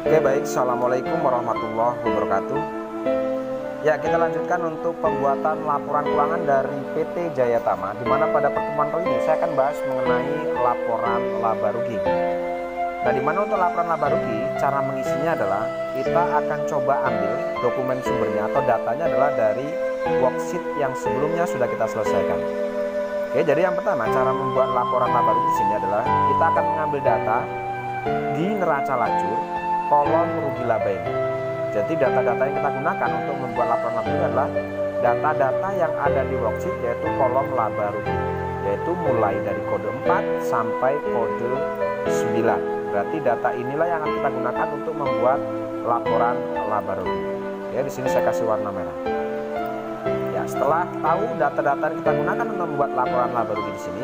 Oke baik, Assalamualaikum warahmatullahi wabarakatuh. Ya, kita lanjutkan untuk pembuatan laporan keuangan dari PT Jaya Tama, di mana pada pertemuan kali ini saya akan bahas mengenai laporan laba rugi. Nah, di mana untuk laporan laba rugi, cara mengisinya adalah kita akan coba ambil dokumen sumbernya atau datanya adalah dari worksheet yang sebelumnya sudah kita selesaikan. Oke, jadi yang pertama cara membuat laporan laba rugi di sini adalah kita akan mengambil data di neraca lacur kolom rugi laba ini. Jadi data-data yang kita gunakan untuk membuat laporan laba rugi adalah data-data yang ada di worksheet, yaitu kolom laba rugi, yaitu mulai dari kode 4 sampai kode 9. Berarti data inilah yang akan kita gunakan untuk membuat laporan laba rugi. Ya, di sini saya kasih warna merah. Ya, setelah tahu data-data yang kita gunakan untuk membuat laporan laba rugi di sini,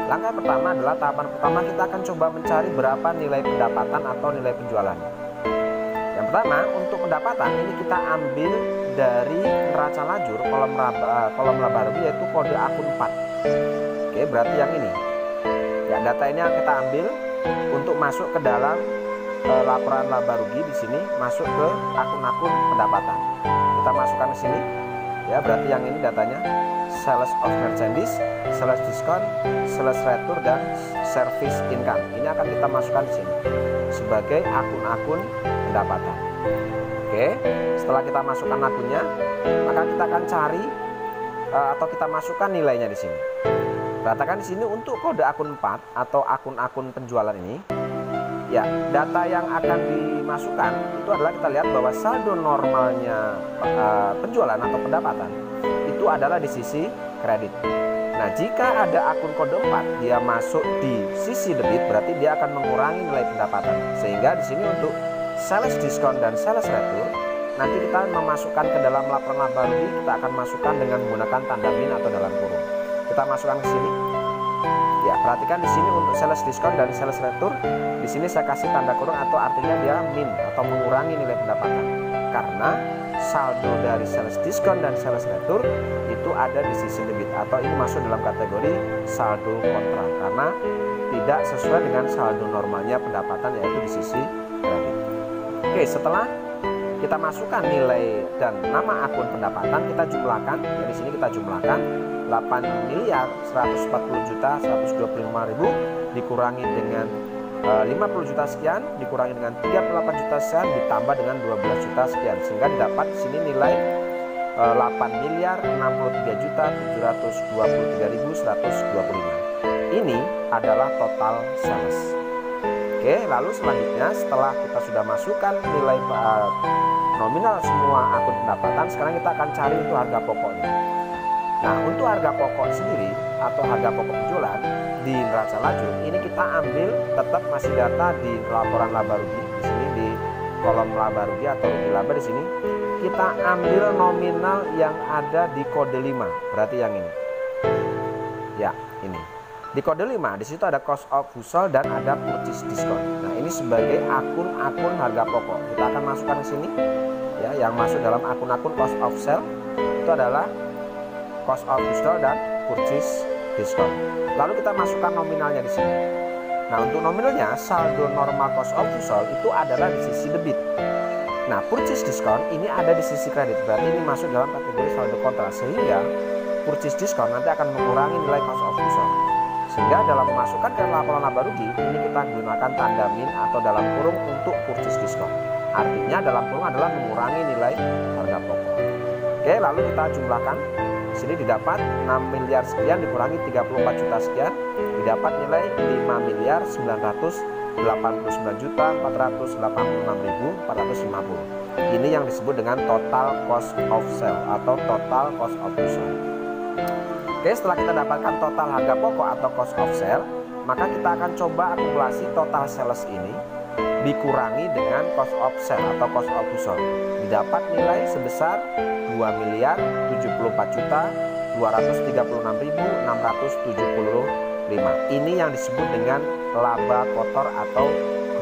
langkah pertama adalah tahapan pertama kita akan coba mencari berapa nilai pendapatan atau nilai penjualan. Yang pertama untuk pendapatan ini kita ambil dari neraca lajur kolom laba rugi, yaitu kode akun 4. Oke, berarti yang ini. Ya, data ini yang kita ambil untuk masuk ke dalam laporan laba rugi di sini, masuk ke akun-akun pendapatan. Kita masukkan ke sini. Ya, berarti yang ini datanya sales of merchandise, sales discount, sales return, dan service income. Ini akan kita masukkan di sini sebagai akun-akun pendapatan. Oke, setelah kita masukkan akunnya, maka kita akan cari atau kita masukkan nilainya di sini. Perhatikan di sini untuk kode akun 4 atau akun-akun penjualan ini. Ya, data yang akan dimasukkan itu adalah kita lihat bahwa saldo normalnya penjualan atau pendapatan itu adalah di sisi kredit. Nah, jika ada akun kode 4 dia masuk di sisi debit, berarti dia akan mengurangi nilai pendapatan. Sehingga di sini untuk sales discount dan sales return nanti kita memasukkan ke dalam laporan laba rugi, kita akan masukkan dengan menggunakan tanda min atau dalam kurung. Kita masukkan ke sini. Ya, perhatikan di sini untuk sales discount dan sales return, di sini saya kasih tanda kurung atau artinya dia min atau mengurangi nilai pendapatan. Karena saldo dari sales discount dan sales return itu ada di sisi debit atau ini masuk dalam kategori saldo kontra karena tidak sesuai dengan saldo normalnya pendapatan, yaitu di sisi kredit. Oke, setelah kita masukkan nilai dan nama akun pendapatan, kita jumlahkan. Jadi di sini kita jumlahkan 8.140.125.000 dikurangi dengan 50 juta sekian, dikurangi dengan 38 juta sekian, ditambah dengan 12 juta sekian, sehingga didapat di sini nilai 8.063.723.125. Ini adalah total sales. Oke, lalu selanjutnya setelah kita sudah masukkan nilai nominal semua akun pendapatan, sekarang kita akan cari untuk harga pokoknya. Nah, untuk harga pokok sendiri atau harga pokok penjualan di neraca lajur ini kita ambil tetap masih data di laporan laba rugi. Di sini di kolom laba rugi atau rugi laba di sini kita ambil nominal yang ada di kode 5. Berarti yang ini. Ya, ini. Di kode 5 di situ ada cost of goods sold dan ada purchase discount. Nah, ini sebagai akun-akun harga pokok. Kita akan masukkan ke sini. Ya, yang masuk dalam akun-akun cost of sale itu adalah cost of goods sold dan purchase discount. Lalu kita masukkan nominalnya di sini. Nah, untuk nominalnya saldo normal cost of goods sold itu adalah di sisi debit. Nah, purchase discount ini ada di sisi kredit. Berarti ini masuk dalam kategori saldo kontra, sehingga purchase discount nanti akan mengurangi nilai cost of goods sold. Sehingga dalam memasukkan ke laporan laba rugi ini kita gunakan tanda min atau dalam kurung untuk purchase discount. Artinya dalam kurung adalah mengurangi nilai harga pokok. Oke, lalu kita jumlahkan. Di sini didapat 6 miliar sekian dikurangi 34 juta sekian, didapat nilai 5.989.486.450. Ini yang disebut dengan total cost of sale atau total cost of goods sold. Oke, setelah kita dapatkan total harga pokok atau cost of sale, maka kita akan coba akumulasi total sales ini dikurangi dengan cost of sale atau cost of goods sold. Didapat nilai sebesar 2.236.675. Ini yang disebut dengan laba kotor atau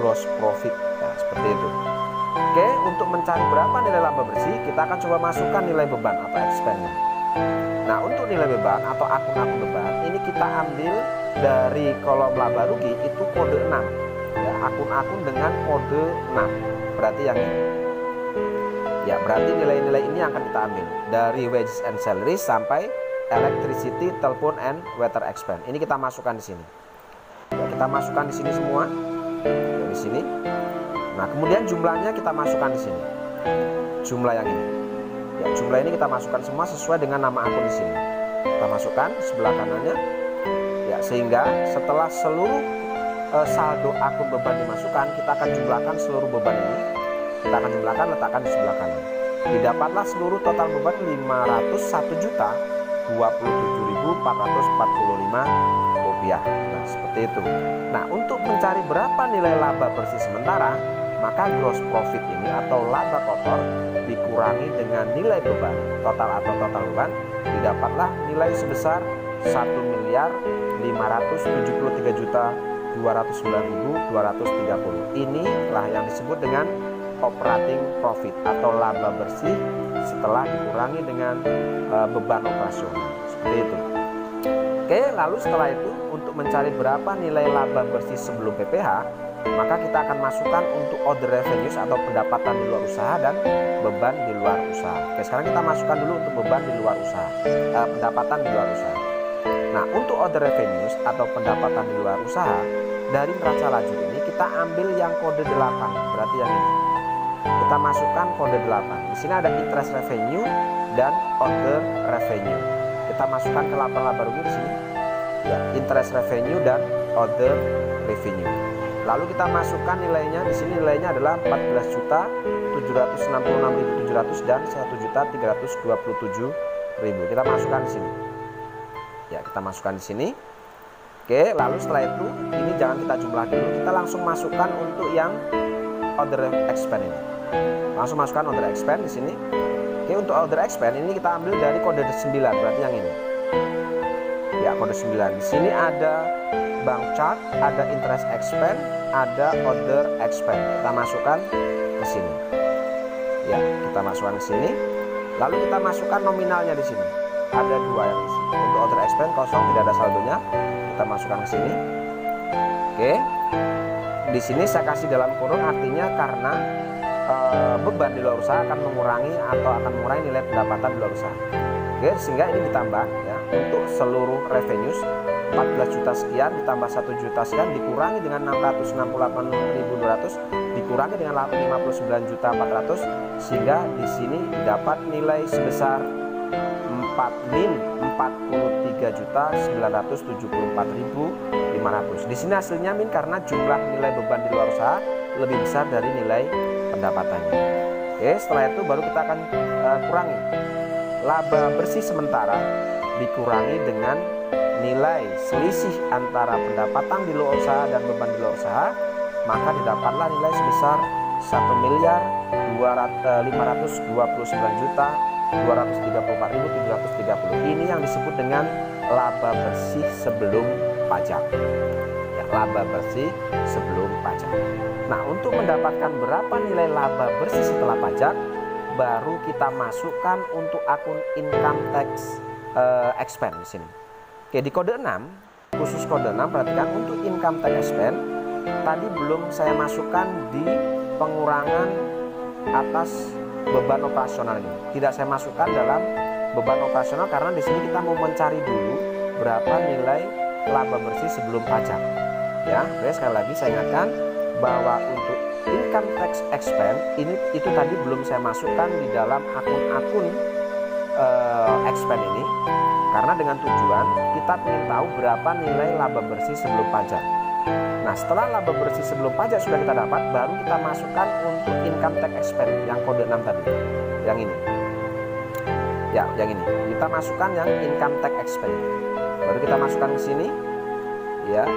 gross profit. Nah, seperti itu. Oke, untuk mencari berapa nilai laba bersih, kita akan coba masukkan nilai beban atau expense. Nah, untuk nilai beban atau akun-akun beban ini kita ambil dari kolom laba rugi itu kode 6. Ya, akun-akun dengan kode 6. berarti yang ini. Ya, berarti nilai-nilai ini yang akan kita ambil dari wages and salary sampai electricity, telephone and water expense. Ini kita masukkan di sini. Ya, kita masukkan di sini semua. Ya, di sini. Nah, kemudian jumlahnya kita masukkan di sini. Jumlah yang ini. Ya, jumlah ini kita masukkan semua sesuai dengan nama akun di sini. Kita masukkan sebelah kanannya. Ya, sehingga setelah seluruh saldo akun beban dimasukkan, kita akan jumlahkan seluruh beban ini. Kita akan jumlahkan, letakkan di sebelah kanan. Didapatlah seluruh total beban 501.027.445 rupiah. Nah, seperti itu. Nah, untuk mencari berapa nilai laba bersih sementara, maka gross profit ini atau laba kotor dikurangi dengan nilai beban total atau total beban, didapatlah nilai sebesar 1.573.209.230. Inilah yang disebut dengan operating profit atau laba bersih setelah dikurangi dengan beban operasional. Seperti itu. Oke, lalu setelah itu untuk mencari berapa nilai laba bersih sebelum PPh, maka kita akan masukkan untuk other revenues atau pendapatan di luar usaha dan beban di luar usaha. Oke, sekarang kita masukkan dulu untuk beban di luar usaha, pendapatan di luar usaha. Nah, untuk other revenues atau pendapatan di luar usaha, dari neraca lajur ini kita ambil yang kode 8, berarti yang ini. Kita masukkan kode 8. Di sini ada interest revenue dan other revenue. Kita masukkan ke laba rugi di sini. Ya, interest revenue dan other revenue. Lalu kita masukkan nilainya, di sini nilainya adalah 14.766.700 dan 1.327.000. Kita masukkan di sini. Ya, kita masukkan di sini. Oke, lalu setelah itu ini jangan kita jumlah dulu, kita langsung masukkan untuk yang other expense ini. Langsung masukkan other expense di sini. Oke, untuk other expense ini kita ambil dari kode 9, berarti yang ini. Ya, kode 9. Di sini ada bank chart, ada interest expense, ada other expense. Kita masukkan ke sini. Ya, kita masukkan ke sini. Lalu kita masukkan nominalnya di sini. Ada 2 yang di sini. Untuk other expense kosong, tidak ada saldonya. Kita masukkan ke sini. Oke. Di sini saya kasih dalam kurung, artinya karena beban di luar usaha akan mengurangi atau akan mengurangi nilai pendapatan di luar usaha. Oke, sehingga ini ditambah ya untuk seluruh revenues 14 juta sekian ditambah 1 juta sekian dikurangi dengan 668.200 dikurangi dengan 59.400 sehingga di sini dapat nilai sebesar 43.974.500. Di sini hasilnya min karena jumlah nilai beban di luar usaha lebih besar dari nilai pendapatannya. Oke, setelah itu baru kita akan kurangi laba bersih sementara dikurangi dengan nilai selisih antara pendapatan di luar usaha dan beban di luar usaha, maka didapatlah nilai sebesar 1.529.234.730. Ini yang disebut dengan laba bersih sebelum pajak. Ya, laba bersih sebelum pajak. Nah, untuk mendapatkan berapa nilai laba bersih setelah pajak, baru kita masukkan untuk akun income tax expense di sini. Oke, di kode 6, khusus kode 6, perhatikan untuk income tax expense tadi belum saya masukkan di pengurangan atas beban operasional ini. Tidak saya masukkan dalam beban operasional karena di sini kita mau mencari dulu berapa nilai laba bersih sebelum pajak. Ya, oke, sekali lagi saya ingatkan bahwa untuk income tax expense ini itu tadi belum saya masukkan di dalam akun-akun expense ini karena dengan tujuan kita ingin tahu berapa nilai laba bersih sebelum pajak. Nah, setelah laba bersih sebelum pajak sudah kita dapat, baru kita masukkan untuk income tax expense yang kode 6 tadi, yang ini. Ya, yang ini. Kita masukkan yang income tax expense. Baru kita masukkan ke sini. Ya.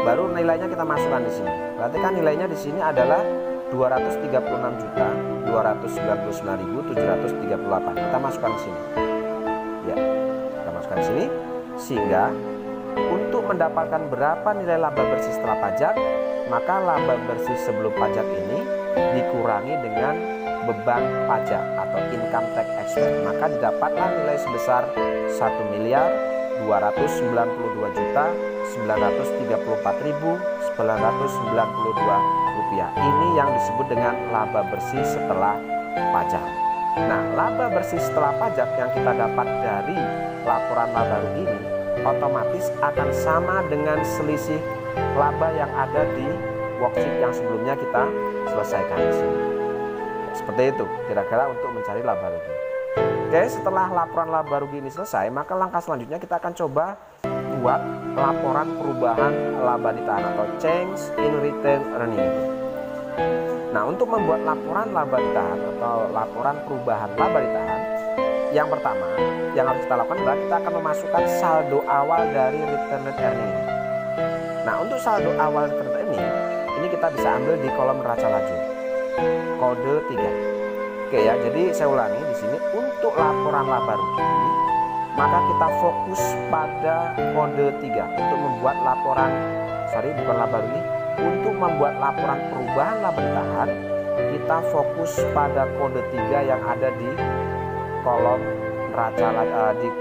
Baru nilainya kita masukkan di sini. Berarti kan nilainya di sini adalah 236.299.738. Kita masukkan di sini. Ya. Kita masukkan di sini sehingga untuk mendapatkan berapa nilai laba bersih setelah pajak, maka laba bersih sebelum pajak ini dikurangi dengan beban pajak atau income tax expense, maka didapatlah nilai sebesar 1.292.934.992 rupiah. Ini yang disebut dengan laba bersih setelah pajak. Nah, laba bersih setelah pajak yang kita dapat dari laporan laba rugi ini otomatis akan sama dengan selisih laba yang ada di worksheet yang sebelumnya kita selesaikan di sini. Seperti itu kira-kira untuk mencari laba rugi. Oke, setelah laporan laba rugi ini selesai, maka langkah selanjutnya kita akan coba buat laporan perubahan laba ditahan atau change in retained earning. Nah, untuk membuat laporan laba ditahan atau laporan perubahan laba ditahan, yang pertama yang harus kita lakukan adalah kita akan memasukkan saldo awal dari retained earning. Nah, untuk saldo awal retained earning ini kita bisa ambil di kolom neraca laju kode 3. Oke ya, jadi saya ulangi di sini untuk laporan laba rugi, maka kita fokus pada kode 3 untuk membuat laporan bukan laba rugi, untuk membuat laporan perubahan laba ditahan, kita fokus pada kode 3 yang ada di kolom neraca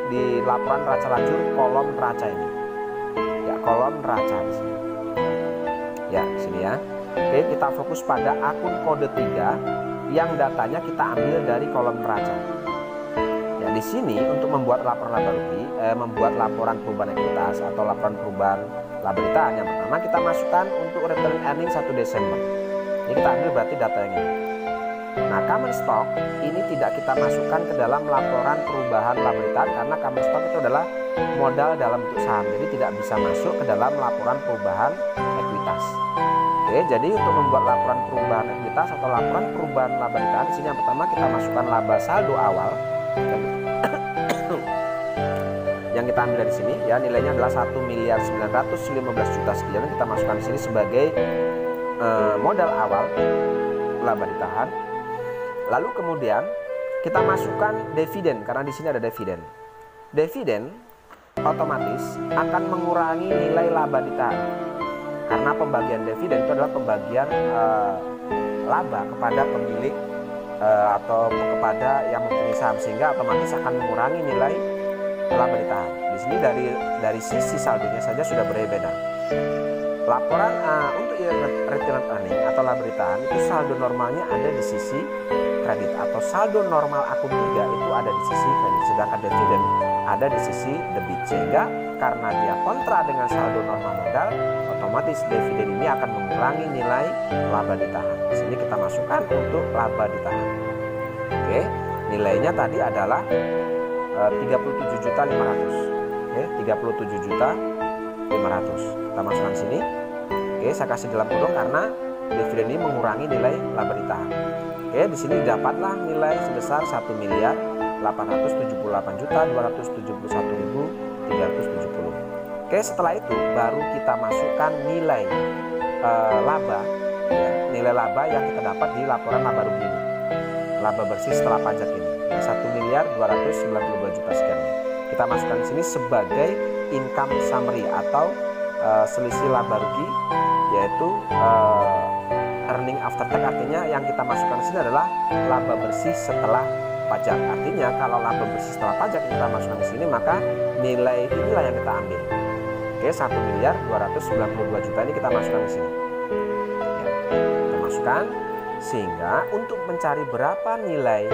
di laporan neraca lajur kolom neraca ini. Ya, kolom neraca di sini. Ya, sini ya. Oke, kita fokus pada akun kode 3 yang datanya kita ambil dari kolom neraca. Ya, di sini untuk membuat laporan laba rugi, membuat laporan perubahan ekuitas atau laporan perubahan laba ditahan, yang pertama kita masukkan untuk return earning 1 Desember. Ini kita ambil berarti data yang ini. Nah, common stock ini tidak kita masukkan ke dalam laporan perubahan laba ditahan karena common stock itu adalah modal dalam bentuk saham, jadi tidak bisa masuk ke dalam laporan perubahan ekuitas. Oke, jadi untuk membuat laporan perubahan ekuitas atau laporan perubahan laba ditahan, di sini yang pertama kita masukkan laba saldo awal yang kita ambil dari sini ya, nilainya adalah 1.915 juta sekian. Kita masukkan di sini sebagai modal awal laba ditahan. Lalu kemudian kita masukkan dividen karena di sini ada dividen. Dividen otomatis akan mengurangi nilai laba ditahan. Karena pembagian dividen itu adalah pembagian laba kepada pemilik atau kepada yang mempunyai saham, sehingga otomatis akan mengurangi nilai laba ditahan. Di sini dari sisi saldonya saja sudah berbeda. Laporan untuk retained earning atau laba ditahan itu saldo normalnya ada di sisi kredit atau saldo normal akun 3 itu ada di sisi kredit, sedangkan dividen ada di sisi debit, sehingga karena dia kontra dengan saldo normal modal, otomatis dividen ini akan mengurangi nilai laba ditahan. Di sini kita masukkan untuk laba ditahan. Oke, nilainya tadi adalah 37.500. Oke, 37.500. Kita masukkan sini. Oke, saya kasih dalam kurung karena dividen ini mengurangi nilai laba ditahan. Oke, di sini dapatlah nilai sebesar 1.478.271.370. Oke, setelah itu baru kita masukkan nilai laba, ya, nilai laba yang kita dapat di laporan laba rugi ini, laba bersih setelah pajak ini 1.292 juta sekian. Kita masukkan di sini sebagai income summary atau selisih laba rugi, yaitu earning after tax. Artinya yang kita masukkan di sini adalah laba bersih setelah pajak. Artinya kalau laba bersih setelah pajak kita masukkan di sini, maka nilai inilah yang kita ambil. Oke, 1.292 juta ini kita masukkan di sini. Ya, kita masukkan sehingga untuk mencari berapa nilai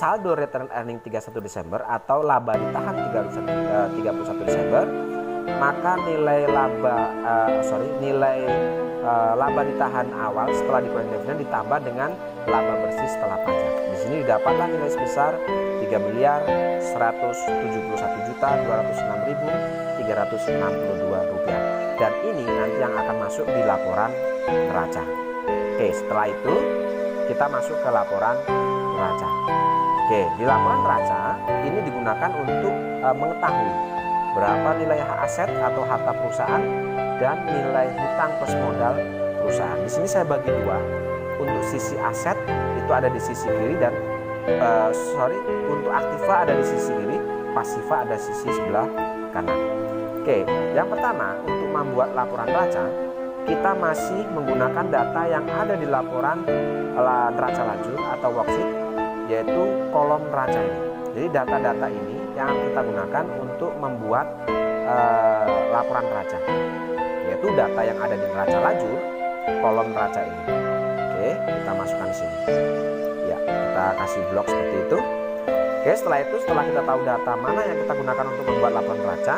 saldo return earning 31 Desember atau laba ditahan 31 Desember, maka nilai laba ditahan awal setelah dikurangi dividen ditambah dengan laba bersih setelah pajak. Di sini didapatlah nilai sebesar 3.171.206.362 rupiah. Dan ini nanti yang akan masuk di laporan neraca. Oke, setelah itu kita masuk ke laporan neraca. Oke, di laporan neraca ini digunakan untuk mengetahui berapa nilai aset atau harta perusahaan dan nilai hutang plus modal perusahaan. Di sini saya bagi dua. Untuk sisi aset itu ada di sisi kiri dan untuk aktiva ada di sisi kiri, pasiva ada di sisi sebelah kanan. Oke, yang pertama untuk membuat laporan neraca kita masih menggunakan data yang ada di laporan neraca lajur atau worksheet, yaitu kolom neraca ini. Jadi data-data ini yang kita gunakan untuk membuat laporan neraca, yaitu data yang ada di neraca lajur kolom neraca ini. Oke, kita masukkan di sini. Ya, kita kasih blok seperti itu. Oke, setelah kita tahu data mana yang kita gunakan untuk membuat laporan neraca,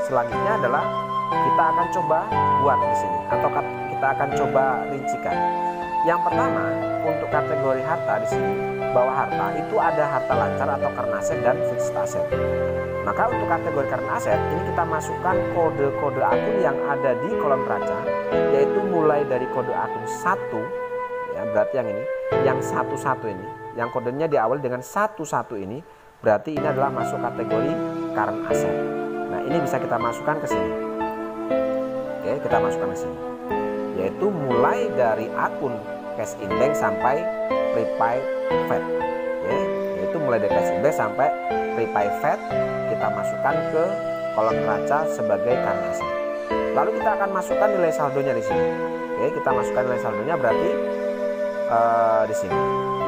selanjutnya adalah kita akan coba buat di sini atau kita akan coba rincikan. Yang pertama, untuk kategori harta di sini, bawah harta itu ada harta lancar atau current asset dan fixed asset. Maka untuk kategori current asset ini kita masukkan kode-kode akun yang ada di kolom neraca, yaitu mulai dari kode akun 1, ya berarti yang ini, yang 11 ini, yang kodenya diawali dengan 11 ini, berarti ini adalah masuk kategori current asset. Nah, ini bisa kita masukkan ke sini. Oke, kita masukkan ke sini. Yaitu mulai dari akun cash in bank sampai prepaid Fed. Oke, yaitu mulai dari cash in bank sampai prepaid Fed kita masukkan ke kolom neraca sebagai current asset. Lalu kita akan masukkan nilai saldonya di sini. Oke, kita masukkan nilai saldonya berarti di sini.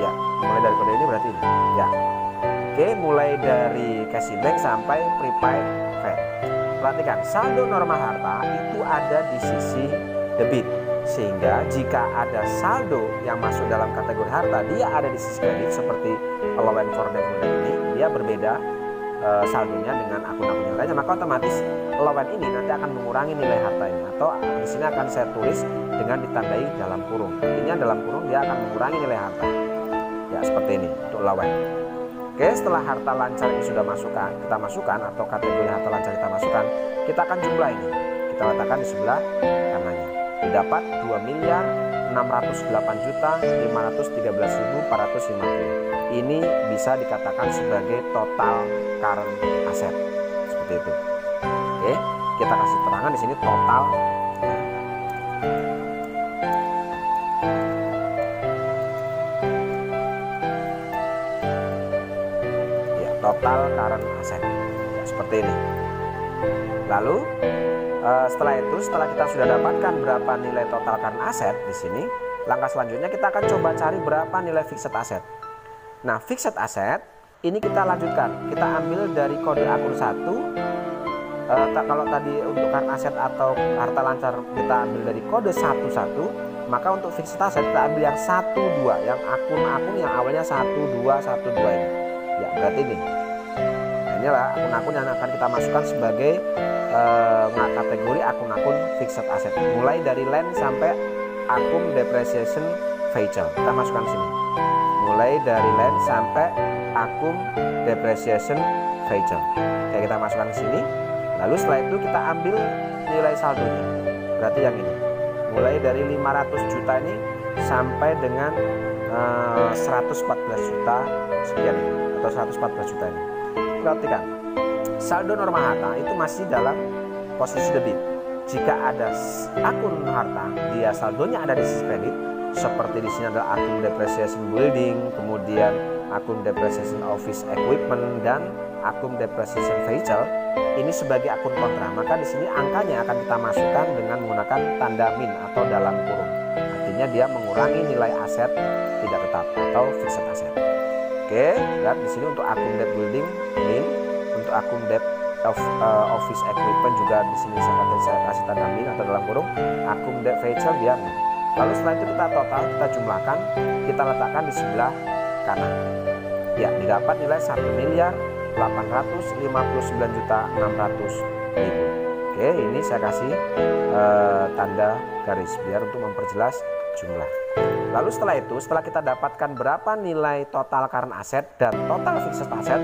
Ya, mulai dari kode ini berarti ini. Ya. Oke, mulai dari cash in bank sampai prepaid Fed. Perhatikan, saldo norma harta itu ada di sisi debit. Sehingga jika ada saldo yang masuk dalam kategori harta, dia ada di sisi kredit seperti allowance for development ini, dia berbeda saldonya dengan akun-akun yang lainnya, maka otomatis allowance ini nanti akan mengurangi nilai harta ini, atau di sini akan saya tulis dengan ditandai dalam kurung. Artinya dalam kurung dia akan mengurangi nilai harta. Ya, seperti ini untuk allowance. Oke, setelah harta lancar ini sudah kita masukkan atau kategori harta lancar kita masukkan, kita akan jumlah ini. Kita letakkan di sebelah kanannya. Didapat 2.608.513.450. Ini bisa dikatakan sebagai total current asset. Seperti itu. Oke, kita kasih terangan di sini total. Ya, total current asset. Ya, seperti ini. Lalu setelah kita sudah dapatkan berapa nilai total current asset di sini, langkah selanjutnya kita akan coba cari berapa nilai fixed asset. Nah, fixed asset ini kita lanjutkan. Kita ambil dari kode akun 1. Kalau tadi untuk current asset atau harta lancar kita ambil dari kode 11, maka untuk fixed asset kita ambil yang 12, yang akun-akun yang awalnya 1212 ini. Ya, berarti ini. Nah, inilah akun-akun yang akan kita masukkan sebagai kategori akun-akun fixed asset, mulai dari land sampai akun depreciation vehicle. Kita masukkan di sini. Mulai dari land sampai akun depreciation vehicle. Oke, kita masukkan di sini. Lalu setelah itu kita ambil nilai saldonya. Berarti yang ini. Mulai dari 500 juta ini sampai dengan 114 juta sekian ini, atau 114 juta ini. Perhatikan. Saldo norma harta itu masih dalam posisi debit. Jika ada akun harta, dia saldonya ada di sisi kredit, seperti di sini adalah akun depreciation building, kemudian akun depreciation office equipment, dan akun depreciation vehicle. Ini sebagai akun kontra, maka di sini angkanya akan kita masukkan dengan menggunakan tanda min atau dalam kurung. Artinya dia mengurangi nilai aset tidak tetap atau fixed asset. Oke, lihat di sini untuk akun debt building min. Untuk akun debt office equipment juga di sini saya kasih tanda min atau dalam kurung. Akun debt vehicle dia min. Lalu setelah itu kita total, kita jumlahkan, kita letakkan di sebelah kanan. Ya, didapat nilai 1.859.600.000. Oke, ini saya kasih tanda garis biar untuk memperjelas jumlah. Lalu setelah kita dapatkan berapa nilai total current asset dan total fixed asset,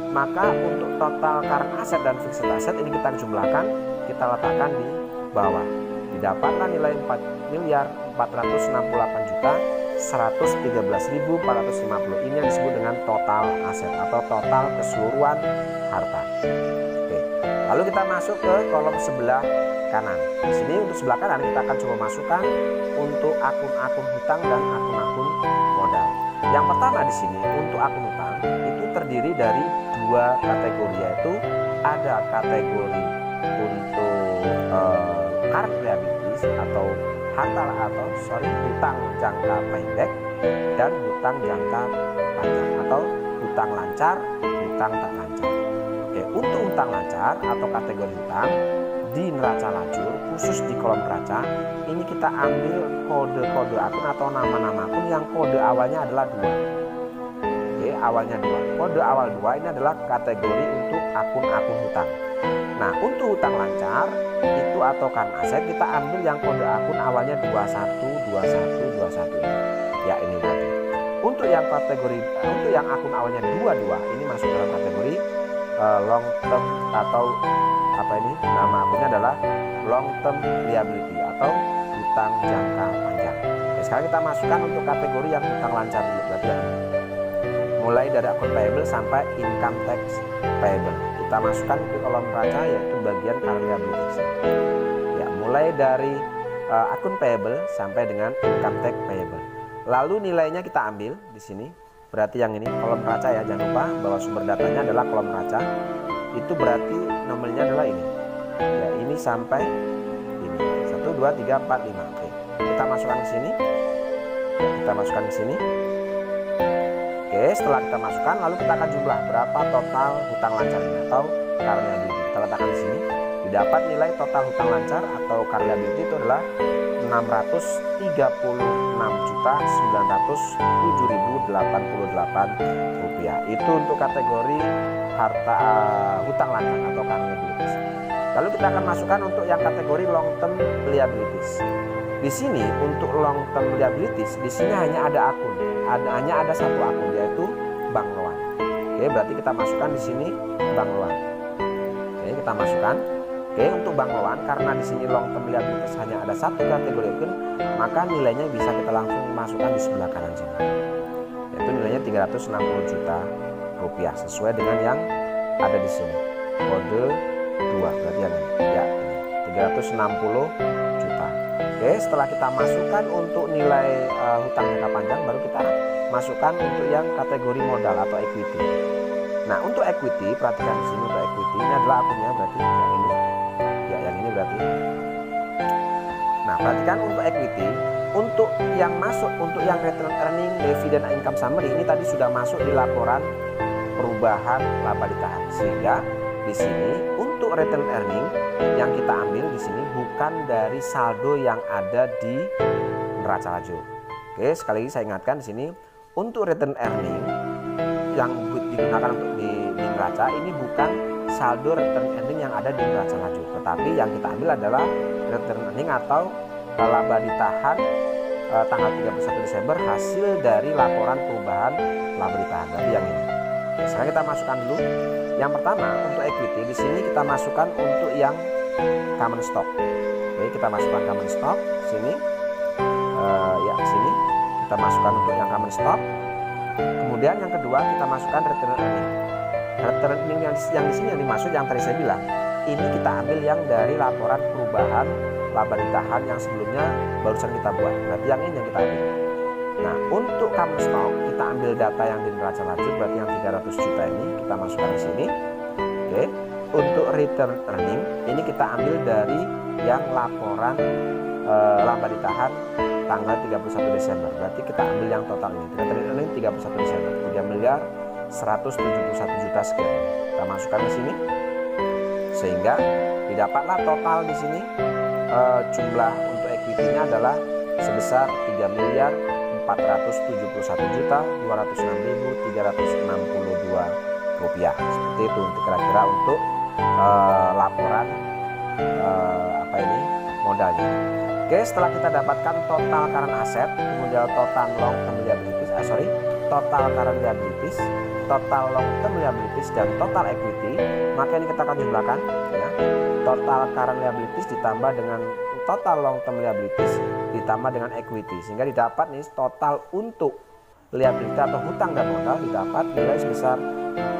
maka untuk total current asset dan fixed asset ini kita jumlahkan, kita letakkan di bawah. Didapatlah nilai 4.468.113.450. Ini yang disebut dengan total aset atau total keseluruhan harta. Oke. Lalu kita masuk ke kolom sebelah kanan. Di sini untuk sebelah kanan kita akan coba masukkan untuk akun-akun hutang dan akun-akun modal. Yang pertama di sini untuk akun hutang itu terdiri dari dua kategori, yaitu ada kategori untuk current liabilities atau hutang jangka pendek dan hutang jangka panjang atau hutang lancar, hutang tak lancar. Oke, untuk hutang lancar atau kategori hutang di neraca lajur, khusus di kolom neraca, ini kita ambil kode-kode akun atau nama-nama akun yang kode awalnya adalah 2. Oke, awalnya 2. Kode awal 2 ini adalah kategori untuk akun-akun hutang. Nah, untuk hutang lancar itu atau current aset, kita ambil yang kode akun awalnya 212121 ini. Ya, ini berarti. Untuk yang kategori untuk yang akun awalnya 22 ini masuk dalam kategori long term atau apa ini? Nama akunnya adalah long term liability atau hutang jangka panjang. Oke, sekarang kita masukkan untuk kategori yang hutang lancar dulu berarti ya. Mulai dari akun payable sampai income tax payable. Kita masukkan ke kolom neraca yaitu bagian current liabilities. Ya, mulai dari akun payable sampai dengan income tax payable. Lalu nilainya kita ambil di sini. Berarti yang ini kolom neraca ya, jangan lupa bahwa sumber datanya adalah kolom neraca. Itu berarti nomornya adalah ini. Ya, ini sampai ini. 1 2 3 4 5. Oke. Kita masukkan ke sini. Ya, kita masukkan ke sini. Oke, setelah kita masukkan lalu kita akan jumlah berapa total hutang lancar ini atau current liability. Kita letakkan di sini. Didapat nilai total hutang lancar atau current liability itu adalah 636.907.088 rupiah. Itu untuk kategori harta hutang lancar atau current liabilities. Lalu kita akan masukkan untuk yang kategori long term liabilities. Di sini untuk long term liabilities di sini hanya ada akun, hanya ada satu akun yaitu Bank Loan. Oke, berarti kita masukkan di sini Bank Loan. Oke, kita masukkan. Oke, untuk Bank Loan karena di sini long term liabilities hanya ada satu kategori akun, maka nilainya bisa kita langsung masukkan di sebelah kanan sini. Yaitu nilainya 360 juta rupiah sesuai dengan yang ada di sini. Kode 2 berarti yang ini. Ya, ini 360 juta. Oke, setelah kita masukkan untuk nilai hutang jangka panjang, baru kita masukkan untuk yang kategori modal atau equity. Nah, untuk equity, perhatikan di sini untuk equity ini adalah akunnya berarti yang ini. Ya, yang ini berarti. Nah, perhatikan untuk equity, untuk yang masuk untuk yang return earning, dividend income summary ini tadi sudah masuk di laporan perubahan laba ditahan. Sehingga di sini untuk return earning yang kita ambil di sini bukan dari saldo yang ada di neraca lajur. Oke, sekali lagi saya ingatkan di sini untuk return earning yang digunakan untuk di neraca ini bukan saldo return earning yang ada di neraca lajur, tetapi yang kita ambil adalah return earning atau laba ditahan tanggal 31 Desember hasil dari laporan perubahan laba ditahan. Berarti yang ini. Oke, sekarang kita masukkan dulu. Yang pertama untuk equity di sini kita masukkan untuk yang common stock. Oke, kita masukkan common stock sini. Ya, sini kita masukkan untuk yang common stock. Kemudian yang kedua kita masukkan return earning. Return earning yang di sini yang dimaksud yang tadi saya bilang, ini kita ambil yang dari laporan perubahan laba ditahan yang sebelumnya barusan kita buat. Berarti yang ini yang kita ambil. Nah, untuk common stock kita ambil data yang di neraca lajur, berarti yang 300 juta ini kita masukkan di sini. Oke. Untuk return earning ini kita ambil dari yang laporan laba ditahan tanggal 31 Desember. Berarti kita ambil yang total ini. Return earning 31 Desember 3 miliar 171 juta sekian. Kita masukkan di sini. Sehingga didapatlah total di sini jumlah untuk equity-nya adalah sebesar 3 miliar 471.206.362 rupiah. Seperti itu untuk kira-kira untuk laporan apa ini modalnya. Oke, setelah kita dapatkan total current asset, kemudian total long term liabilities, total current liabilities, total long term liabilities dan total equity, maka ini kita akan jumlahkan ya. Total current liabilities ditambah dengan total long term liabilities ditambah dengan equity, sehingga didapat nih total untuk liability atau hutang dan modal didapat nilai sebesar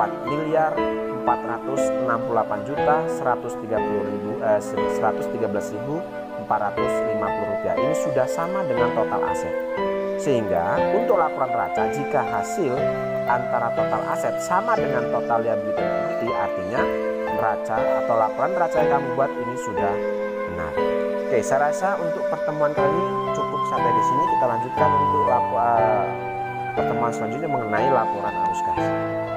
4.413.450 rupiah. Ini sudah sama dengan total aset. Sehingga untuk laporan neraca jika hasil antara total aset sama dengan total liability dan equity, artinya neraca atau laporan neraca yang kamu buat ini sudah benar. Oke, saya rasa untuk pertemuan kali ini cukup sampai di sini. Kita lanjutkan untuk pertemuan selanjutnya mengenai laporan arus kas.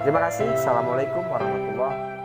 Terima kasih. Assalamualaikum warahmatullahi wabarakatuh.